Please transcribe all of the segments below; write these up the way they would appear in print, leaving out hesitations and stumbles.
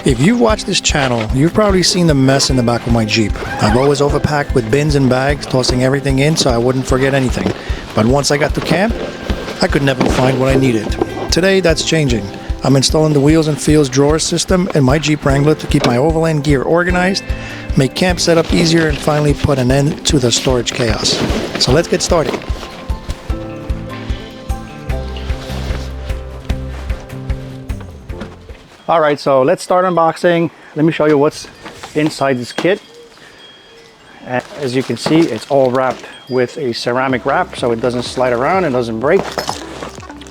If you've watched this channel, you've probably seen the mess in the back of my Jeep. I've always overpacked with bins and bags, tossing everything in so I wouldn't forget anything. But once I got to camp, I could never find what I needed. Today, that's changing. I'm installing the wheels and feels drawer system in my Jeep Wrangler to keep my overland gear organized, make camp setup easier, and finally put an end to the storage chaos. So let's get started. All right, so let's start unboxing. Let me show you what's inside this kit. And as you can see, it's all wrapped with a ceramic wrap so it doesn't slide around and doesn't break.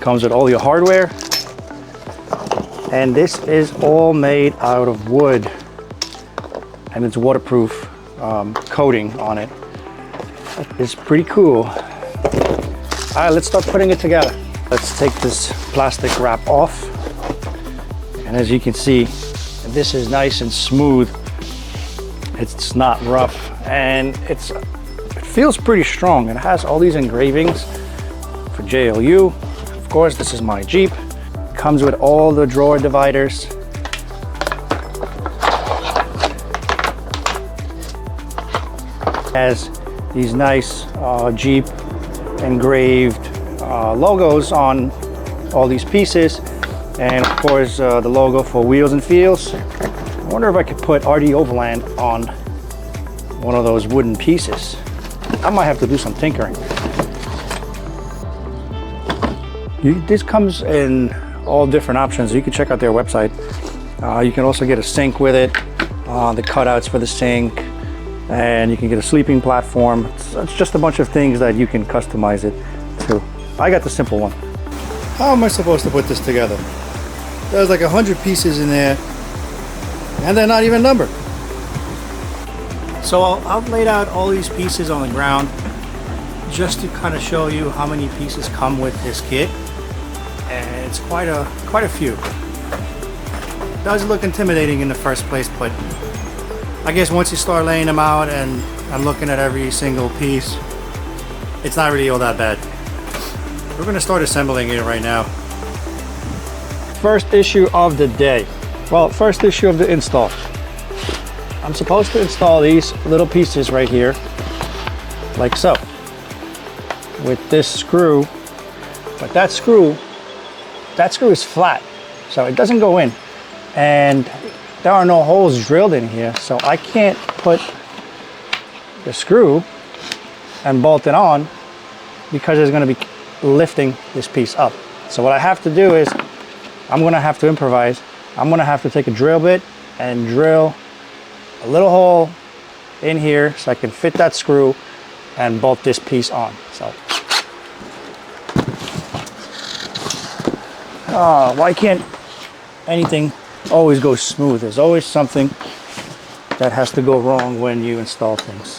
Comes with all your hardware. And this is all made out of wood. And it's waterproof coating on it. It's pretty cool. All right, let's start putting it together. Let's take this plastic wrap off. And as you can see, this is nice and smooth. It's not rough, and it feels pretty strong. It has all these engravings for JLU. Of course, this is my Jeep. Comes with all the drawer dividers. Has these nice Jeep engraved logos on all these pieces. And of course, the logo for wheels and feels. I wonder if I could put RD Overland on one of those wooden pieces. I might have to do some tinkering. This comes in all different options. You can check out their website. You can also get a sink with it, the cutouts for the sink, and you can get a sleeping platform. It's just a bunch of things that you can customize it to. I got the simple one. How am I supposed to put this together? There's like 100 pieces in there, and they're not even numbered. So I've laid out all these pieces on the ground just to kind of show you how many pieces come with this kit, and it's quite a few. It does look intimidating in the first place, but I guess once you start laying them out and looking at every single piece, it's not really all that bad. We're going to start assembling it right now. First issue of the day. Well, first issue of the install. I'm supposed to install these little pieces right here, like so, with this screw. But that screw is flat, so it doesn't go in. And there are no holes drilled in here, so I can't put the screw and bolt it on because it's going to be lifting this piece up. So what I have to do is I'm going to have to improvise. I'm going to have to take a drill bit and drill a little hole in here so I can fit that screw and bolt this piece on. So why can't anything always go smooth? There's always something that has to go wrong when you install things.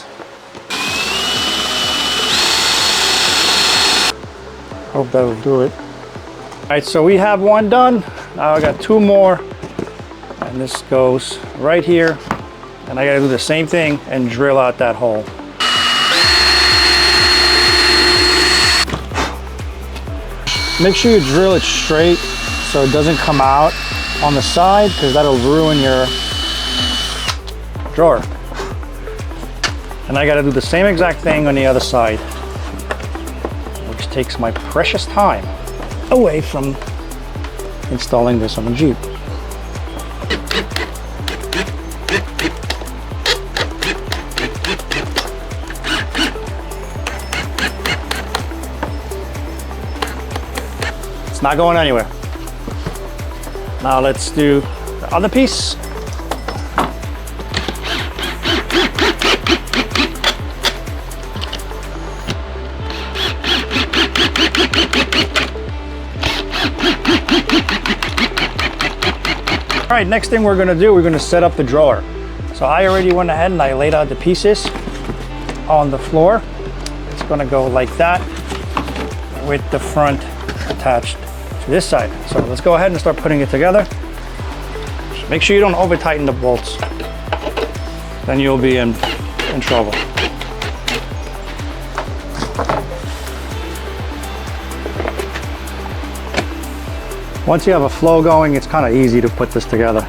Hope that will do it. All right, so we have one done. Now I got two more, and this goes right here. And I gotta do the same thing and drill out that hole. Make sure you drill it straight so it doesn't come out on the side, because that'll ruin your drawer. And I gotta do the same exact thing on the other side, which takes my precious time away from installing this on the Jeep. It's not going anywhere. Now let's do the other piece. All right, next thing we're gonna set up the drawer. So I already went ahead and I laid out the pieces on the floor. It's gonna go like that with the front attached to this side. So let's go ahead and start putting it together. Just make sure you don't over tighten the bolts. Then you'll be in trouble. Once you have a flow going, it's kind of easy to put this together.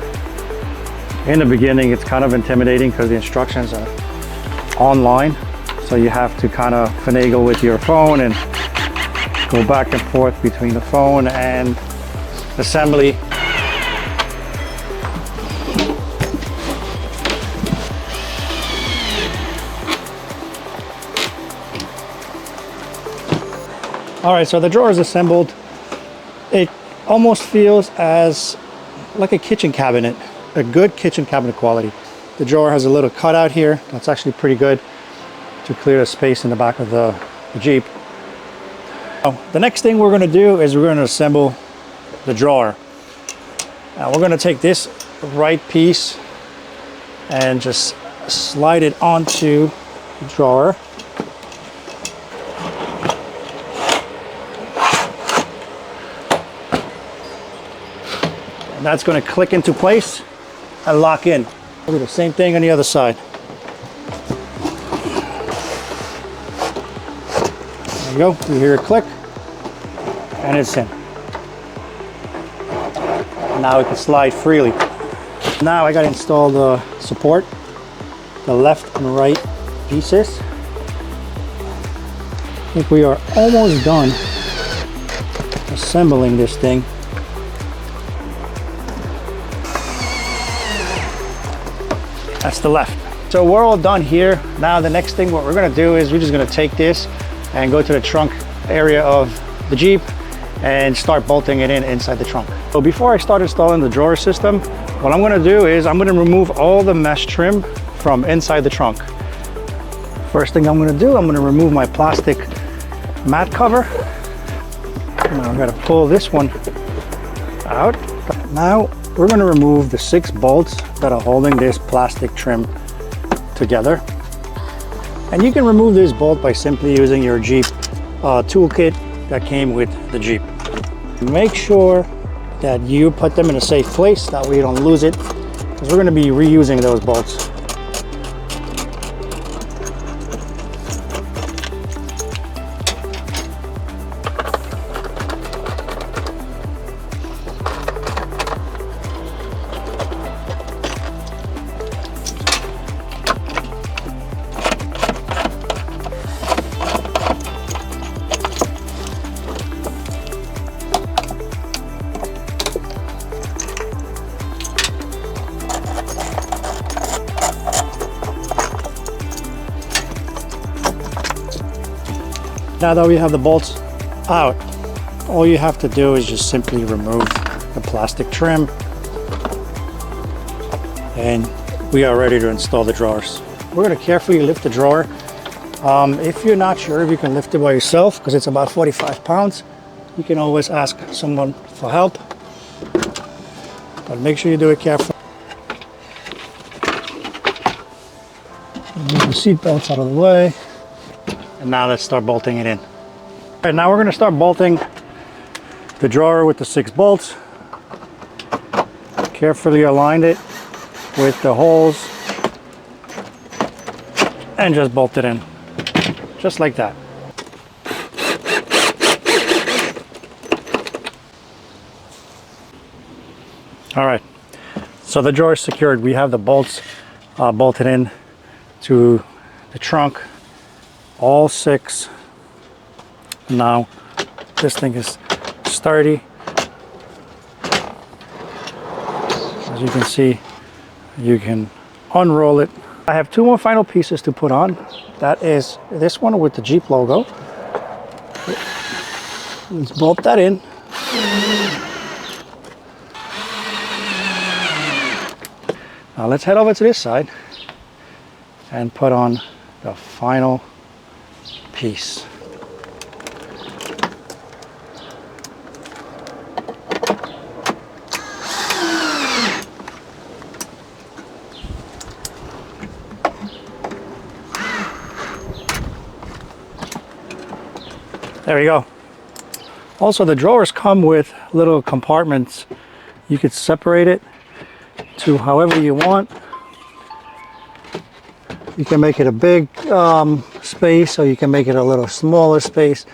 In the beginning, it's kind of intimidating because the instructions are online. So you have to kind of finagle with your phone and go back and forth between the phone and assembly. All right, so the drawer is assembled. It almost feels as like a kitchen cabinet, a good kitchen cabinet quality. The drawer has a little cutout here. That's actually pretty good to clear the space in the back of the Jeep. The next thing we're going to do is we're going to assemble the drawer. Now we're going to take this right piece and just slide it onto the drawer. And that's going to click into place and lock in. We'll do the same thing on the other side. There you go, you hear it click, and it's in. Now it can slide freely. Now I got to install the support, the left and right pieces. I think we are almost done assembling this thing. That's the left. So we're all done here. Now the next thing what we're going to do is we're just going to take this and go to the trunk area of the Jeep and start bolting it in inside the trunk. So before I start installing the drawer system, what I'm going to do is I'm going to remove all the mesh trim from inside the trunk. First thing I'm going to do, I'm going to remove my plastic mat cover. And I'm going to pull this one out. Now we're going to remove the 6 bolts that are holding this plastic trim together. And you can remove this bolt by simply using your Jeep toolkit that came with the Jeep. Make sure that you put them in a safe place, that way you don't lose it, because we're going to be reusing those bolts. Now that we have the bolts out, all you have to do is just simply remove the plastic trim and we are ready to install the drawers. We're going to carefully lift the drawer. If you're not sure if you can lift it by yourself, because it's about 45 pounds, you can always ask someone for help, but make sure you do it carefully. Move the seat belts out of the way. And now let's start bolting it in. All right, now we're going to start bolting the drawer with the 6 bolts. Carefully align it with the holes and just bolt it in, just like that. All right, so the drawer is secured. We have the bolts bolted in to the trunk. All 6. Now this thing is sturdy. As you can see, you can unroll it. I have 2 more final pieces to put on. That is this one with the Jeep logo. Let's bolt that in. Now let's head over to this side and put on the final piece. There we go. Also, the drawers come with little compartments. You could separate it to however you want. You can make it a big space, or you can make it a little smaller space.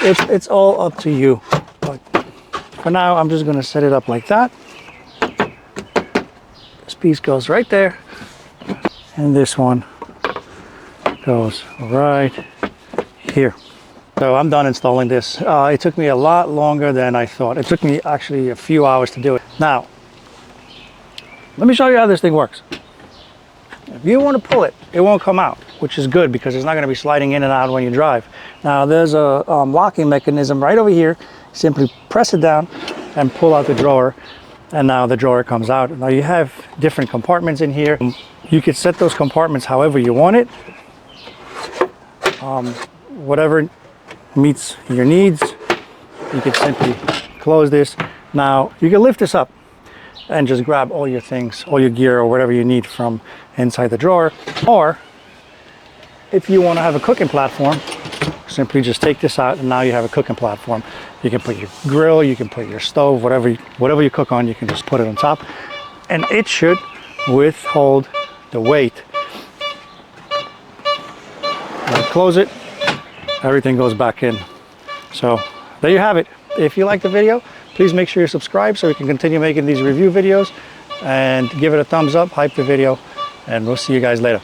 It's all up to you. But for now, I'm just going to set it up like that. This piece goes right there, and this one goes right here. So I'm done installing this. It took me a lot longer than I thought. It took me actually a few hours to do it. Now, let me show you how this thing works. If you want to pull it, it won't come out, which is good because it's not going to be sliding in and out when you drive. Now, there's a locking mechanism right over here. Simply press it down and pull out the drawer, and now the drawer comes out. Now you have different compartments in here. You can set those compartments however you want it. Whatever meets your needs. You can simply close this. Now you can lift this up and just grab all your things, all your gear or whatever you need from inside the drawer. Or if you want to have a cooking platform, simply just take this out and now you have a cooking platform. You can put your grill, you can put your stove, whatever you cook on, you can just put it on top, and it should withhold the weight. When I close it, everything goes back in. So there you have it. If you like the video, please make sure you subscribe so we can continue making these review videos, and give it a thumbs up, hype the video, and we'll see you guys later.